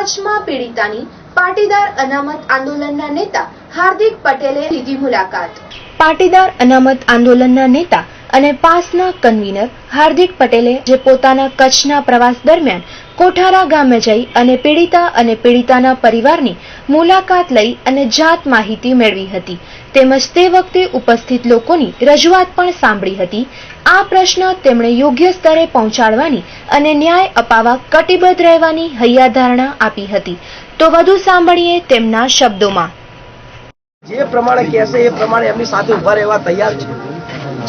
કચ્છમાં પીડિતાની પાટીદાર અનામત આંદોલનના નેતા હાર્દિક પટેલે લીધી મુલાકાત। પાટીદાર અનામત આંદોલનના નેતા અને પાસના કન્વીનર હાર્દિક પટેલે જે પોતાના કચ્છના પ્રવાસ દરમિયાન કોઠારા ગામે જઈ અને પીડિતા અને પીડિતાના પરિવારની મુલાકાત લઈ અને જાત માહિતી મેળવી હતી, તેમજ તે વખતે ઉપસ્થિત લોકોની રજૂઆત પણ સાંભળી હતી। આ પ્રશ્ન તેમણે યોગ્ય સ્તરે પહોંચાડવાની અને ન્યાય અપાવવા કટિબદ્ધ રહેવાની હૈયાધારણા આપી હતી। તો વધુ સાંભળીએ તેમના શબ્દોમાં। જે પ્રમાણે કહેશે એ પ્રમાણે એમની સાથે ઉભા રહેવા તૈયાર છે,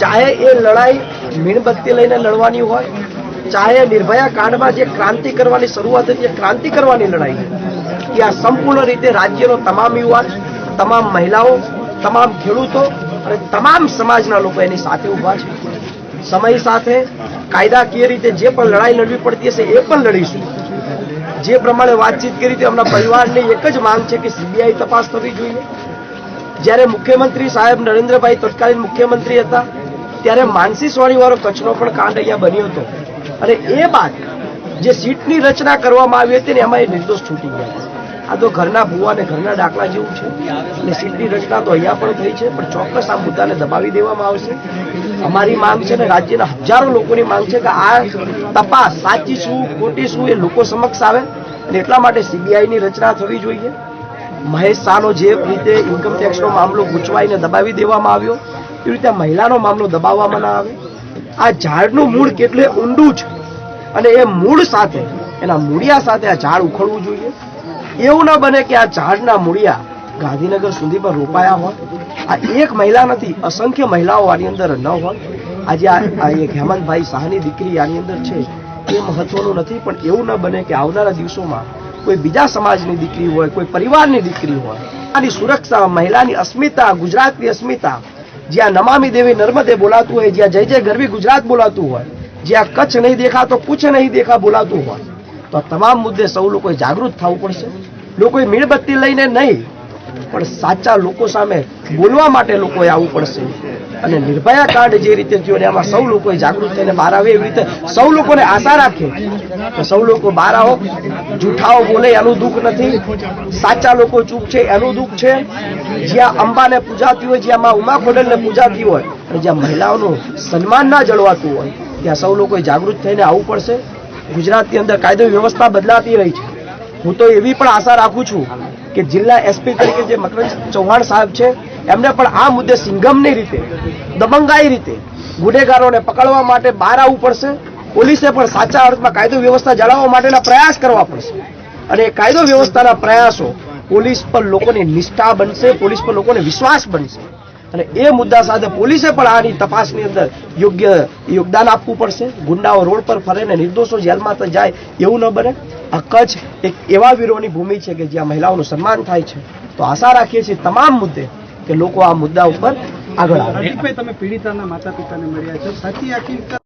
ચાહે એ લડાઈ મીણબત્તી લઈને લડવાની હોય, ચાહે નિર્ભયા કાંડમાં જે ક્રાંતિ કરવાની શરૂઆત હતી, ક્રાંતિ કરવાની લડાઈ કે આ સંપૂર્ણ રીતે રાજ્યનો તમામ યુવાન, તમામ મહિલાઓ, તમામ ખેડૂતો અને તમામ સમાજના લોકો એની સાથે ઉભા છે। સમય સાથે કાયદાકીય રીતે જે પણ લડાઈ લડવી પડતી હશે એ પણ લડીશું। જે પ્રમાણે વાતચીત કરી હતી, એમના પરિવારની એક જ માંગ છે કે સીબીઆઈ તપાસ થવી જોઈએ। જ્યારે મુખ્યમંત્રી સાહેબ નરેન્દ્રભાઈ તત્કાલીન મુખ્યમંત્રી હતા ત્યારે માનસી સોણીવાળો કચ્છનો પણ કાંડ અહીંયા બન્યો હતો અને એ બાદ જે સીટની રચના કરવામાં આવી હતી ને એમાં એ નિર્દોષ છૂટી ગયા। આ તો ઘરના ભૂવા અને ઘરના દાખલા જેવું છે એટલે સીટની રચના તો અહીંયા પણ થઈ છે, પણ ચોક્કસ આ મુદ્દાને દબાવી દેવામાં આવશે। અમારી માંગ છે ને રાજ્યના હજારો લોકોની માંગ છે કે આ તપાસ સાચી શું ખોટી શું એ લોકો સમક્ષ આવે અને એટલા માટે સીબીઆઈની રચના થવી જોઈએ। મહેશ શાહનો જે રીતે ઇન્કમટેક્સનો મામલો ગૂંચવાઈને દબાવી દેવામાં આવ્યો એ રીતે મહિલાનો મામલો દબાવવામાં ના આવે। આ ઝાડનું મૂળ કેટલે ઊંડું છે અને એ મૂળ સાથે એના મૂળિયા સાથે આ ઝાડ ઉખડવું જોઈએ। એવું ન બને કે આ ઝાડના મૂળિયા ગાંધીનગર સુધી પણ રોપાયા હોય। આ એક મહિલા નથી, અસંખ્ય મહિલાઓ આની અંદર ન હોય। આજે આ એક હેમંતભાઈ શાહની દીકરી આની અંદર છે એ મહત્વનું નથી, પણ એવું ન બને કે આવનારા દિવસોમાં કોઈ બીજા સમાજની દીકરી હોય, કોઈ પરિવારની દીકરી હોય, આની સુરક્ષા, મહિલાની અસ્મિતા, ગુજરાતની અસ્મિતા, જ્યાં નમામિ દેવી નર્મદે બોલાતું હોય, જ્યાં જય જય ગરવી ગુજરાત બોલાતું હોય, જ્યાં કચ્છ નહીં દેખા તો કુછ નહીં દેખા બોલાતું હોય, તો તમામ મુદ્દે સૌ લોકોએ જાગૃત થવું પડશે। લોકોએ મીણબત્તી લઈને નહીં પણ સાચા લોકો સામે બોલવા માટે લોકોએ આવવું પડશે અને નિર્ભયા કાંડ જે રીતે થયો ને એમાં સૌ લોકોએ જાગૃત થઈને બહાર આવે એવી રીતે સૌ લોકોને આશા રાખે કે સૌ લોકો બહાર આવો। જૂઠાઓ બોલે એનું દુઃખ નથી, સાચા લોકો ચૂપ છે એનું દુઃખ છે। જ્યાં અંબાને પૂજાતી હોય, જ્યાં માં ઉમા ખોડલને પૂજાતી હોય અને જ્યાં મહિલાઓનું સન્માન ના જળવાતું હોય ત્યાં સૌ લોકોએ જાગૃત થઈને આવવું પડશે। ગુજરાતની અંદર કાયદો વ્યવસ્થા બદલાતી રહી છે। હું તો એવી પણ આશા રાખું છું કે જિલ્લા એસપી તરીકે જે મકરંદ ચૌહાણ સાહેબ છે એમને પણ આ મુદ્દે સિંઘમની રીતે, દબંગાઈ રીતે ગુનેગારોને પકડવા માટે બહાર આવવું પડશે। પોલીસે પણ સાચા અર્થમાં કાયદો વ્યવસ્થા જાળવવા માટેના પ્રયાસ કરવા પડશે અને એ કાયદો વ્યવસ્થાના પ્રયાસો પોલીસ પર લોકોની નિષ્ઠા બનશે, પોલીસ પર લોકોને વિશ્વાસ બનશે અને એ મુદ્દા સાથે પોલીસે પણ આની તપાસની અંદર યોગ્ય યોગદાન આપવું પડશે। ગુંડાઓ રોડ પર ફરે ને નિર્દોષો જેલમાં તો જાય એવું ન બને। આ કચ્છ એક એવા વીરોની ભૂમિ છે કે જ્યાં મહિલાઓનું સન્માન થાય છે, તો આશા રાખીએ છીએ તમામ મુદ્દે કે લોકો આ મુદ્દા ઉપર આગળ આવે। તમે પીડિતાના માતા પિતાને મળ્યા છો, સાચી હકીકત